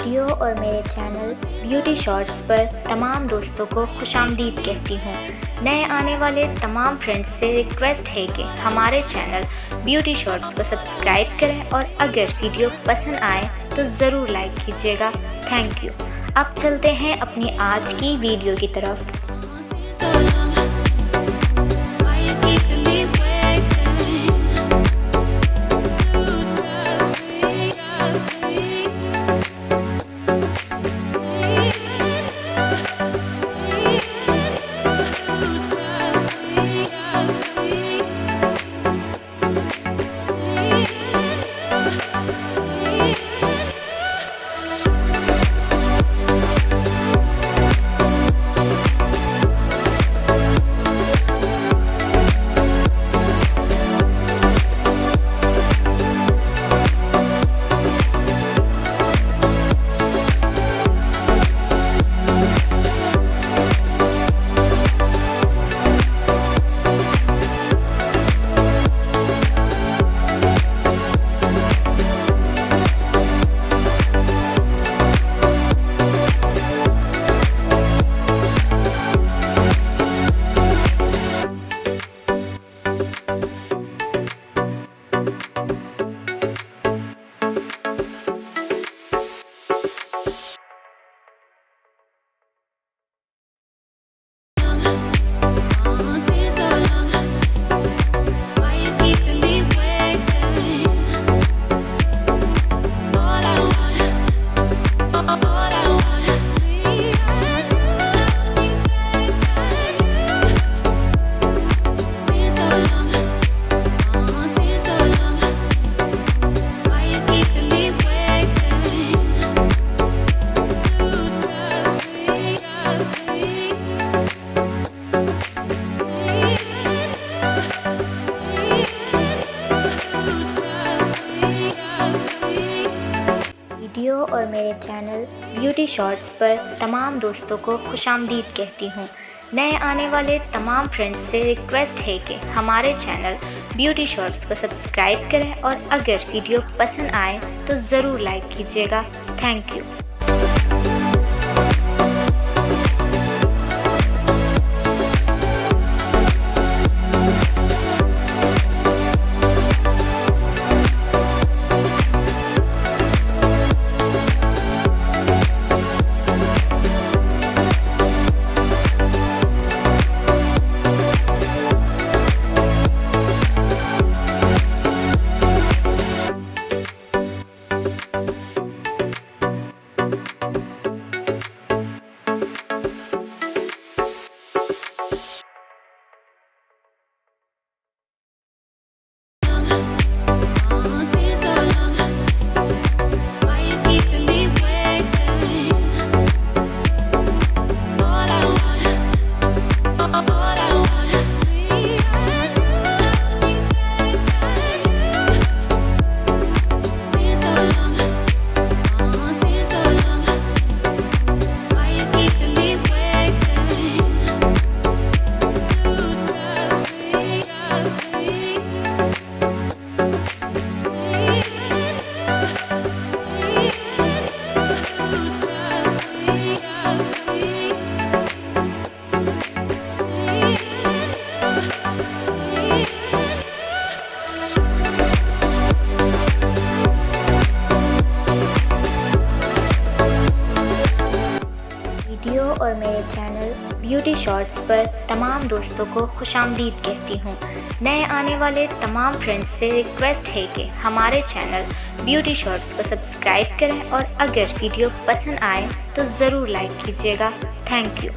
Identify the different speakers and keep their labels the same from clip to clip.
Speaker 1: Video और मेरे channel beauty shorts पर तमाम दोस्तों को खुशामदीद कहती हूँ। नए आने वाले तमाम फ्रेंड्स से रिक्वेस्ट है कि हमारे चैनल ब्यूटी शॉर्ट्स को सब्सक्राइब करें और अगर वीडियो पसंद आए तो ज़रूर लाइक कीजिएगा। Thank you. अब चलते हैं अपनी आज की वीडियो की तरफ। वीडियो और मेरे चैनल ब्यूटी शॉर्ट्स पर तमाम दोस्तों को खुशामदीद कहती हूँ। नए आने वाले तमाम फ्रेंड्स से रिक्वेस्ट है कि हमारे चैनल ब्यूटी शॉर्ट्स को सब्सक्राइब करें और अगर वीडियो पसंद आए तो ज़रूर लाइक कीजिएगा। Thank you. वीडियो और मेरे चैनल ब्यूटी शॉर्ट्स पर तमाम दोस्तों को खुशामदीद कहती हूँ। नए आने वाले तमाम फ्रेंड्स से रिक्वेस्ट है कि हमारे चैनल ब्यूटी शॉर्ट्स को सब्सक्राइब करें और अगर वीडियो पसंद आए तो ज़रूर लाइक कीजिएगा। Thank you.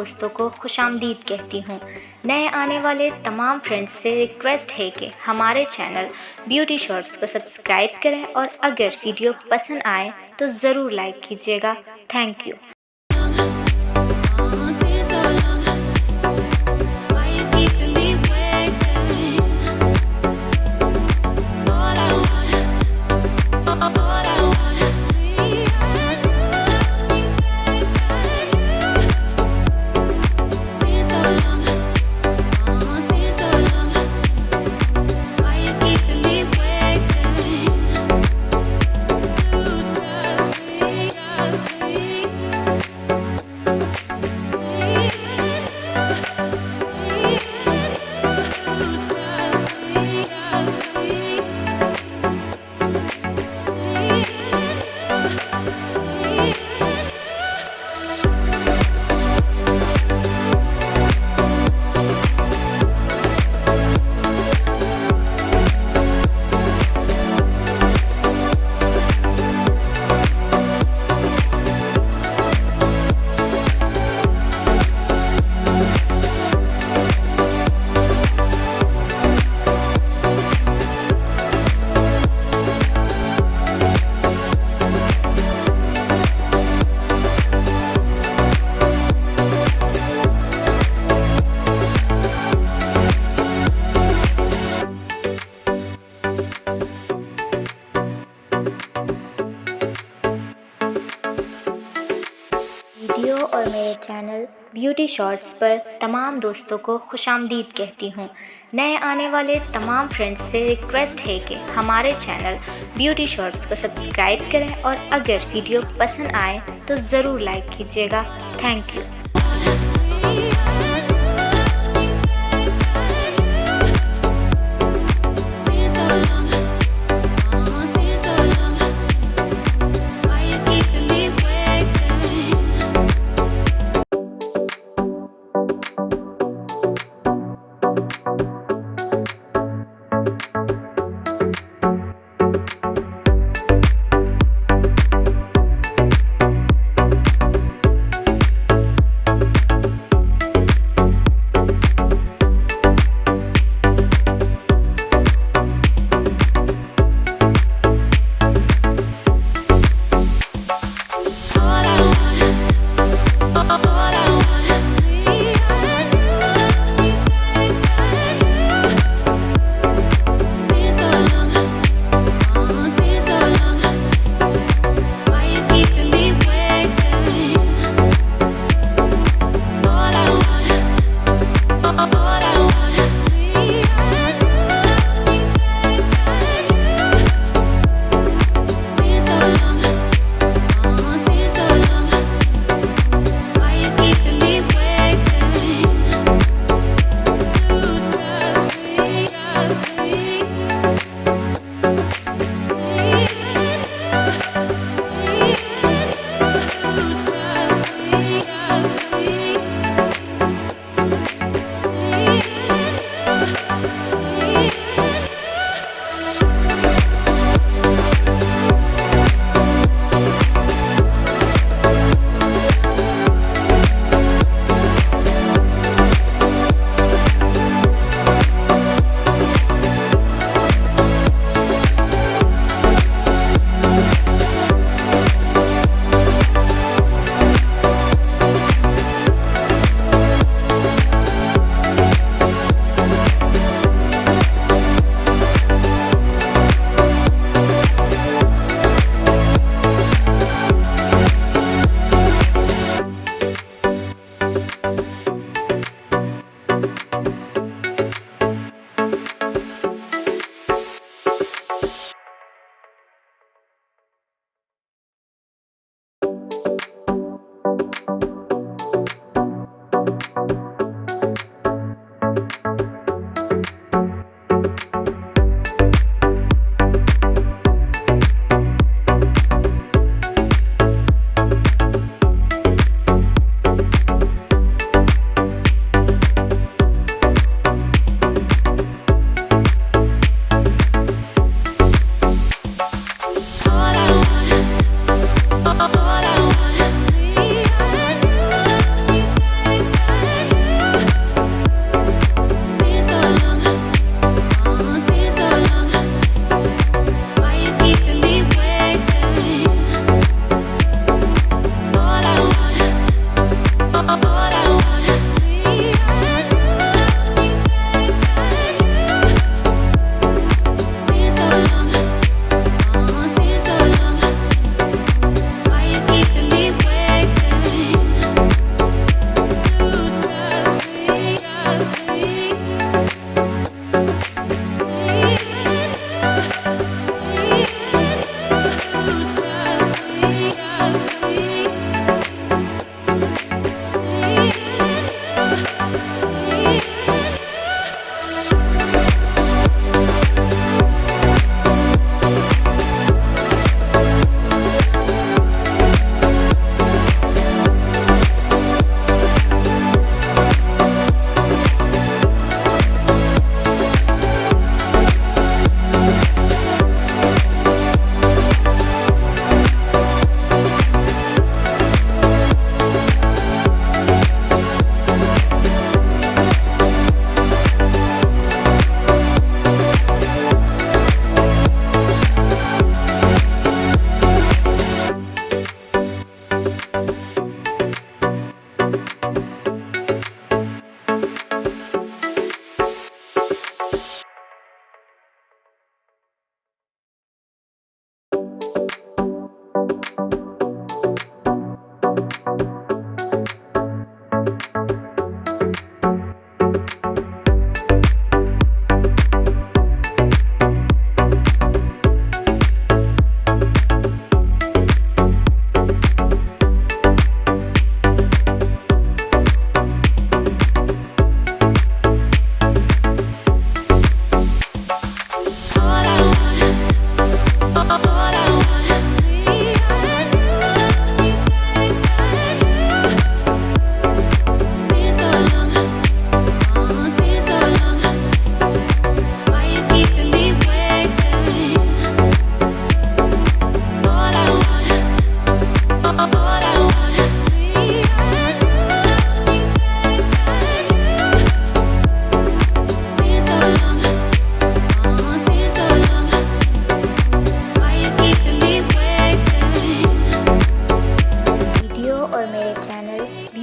Speaker 1: दोस्तों को खुशामदीद कहती हूँ। नए आने वाले तमाम फ्रेंड्स से रिक्वेस्ट है कि हमारे चैनल ब्यूटी शॉर्ट्स को सब्सक्राइब करें और अगर वीडियो पसंद आए तो ज़रूर लाइक कीजिएगा। Thank you. वीडियो और मेरे चैनल ब्यूटी शॉर्ट्स पर तमाम दोस्तों को खुशामदीद कहती हूँ। नए आने वाले तमाम फ्रेंड्स से रिक्वेस्ट है कि हमारे चैनल ब्यूटी शॉर्ट्स को सब्सक्राइब करें और अगर वीडियो पसंद आए तो ज़रूर लाइक कीजिएगा। Thank you.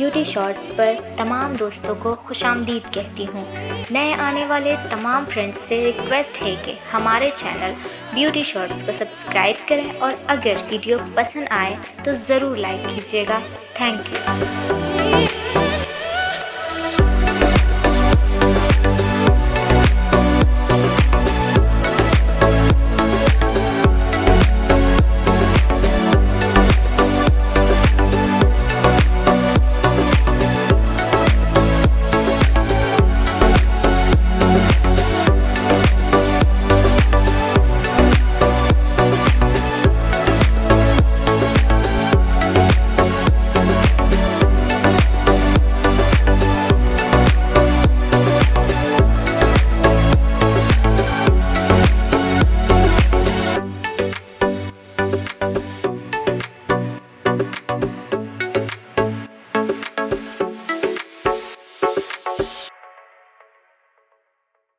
Speaker 1: ब्यूटी शॉर्ट्स पर तमाम दोस्तों को खुशामदीद कहती हूँ। नए आने वाले तमाम फ्रेंड्स से रिक्वेस्ट है कि हमारे चैनल ब्यूटी शॉर्ट्स को सब्सक्राइब करें और अगर वीडियो पसंद आए तो ज़रूर लाइक कीजिएगा। Thank you.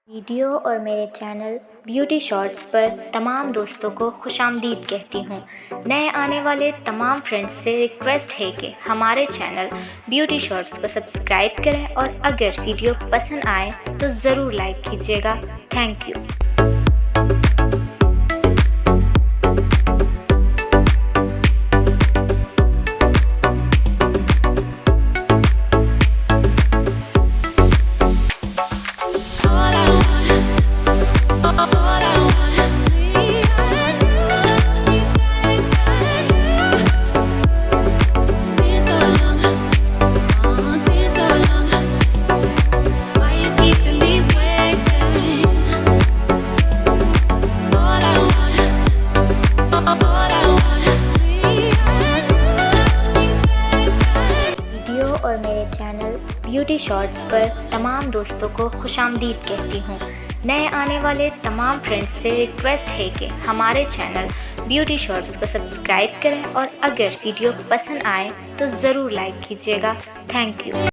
Speaker 1: वीडियो और मेरे चैनल ब्यूटी शॉर्ट्स पर तमाम दोस्तों को खुशामदीद कहती हूँ। नए आने वाले तमाम फ्रेंड्स से रिक्वेस्ट है कि हमारे चैनल ब्यूटी शॉर्ट्स को सब्सक्राइब करें और अगर वीडियो पसंद आए तो ज़रूर लाइक कीजिएगा। Thank you. और मेरे चैनल ब्यूटी शॉर्ट्स पर तमाम दोस्तों को खुशामदीद कहती हूँ। नए आने वाले तमाम फ्रेंड्स से रिक्वेस्ट है कि हमारे चैनल ब्यूटी शॉर्ट्स को सब्सक्राइब करें और अगर वीडियो पसंद आए तो ज़रूर लाइक कीजिएगा। Thank you.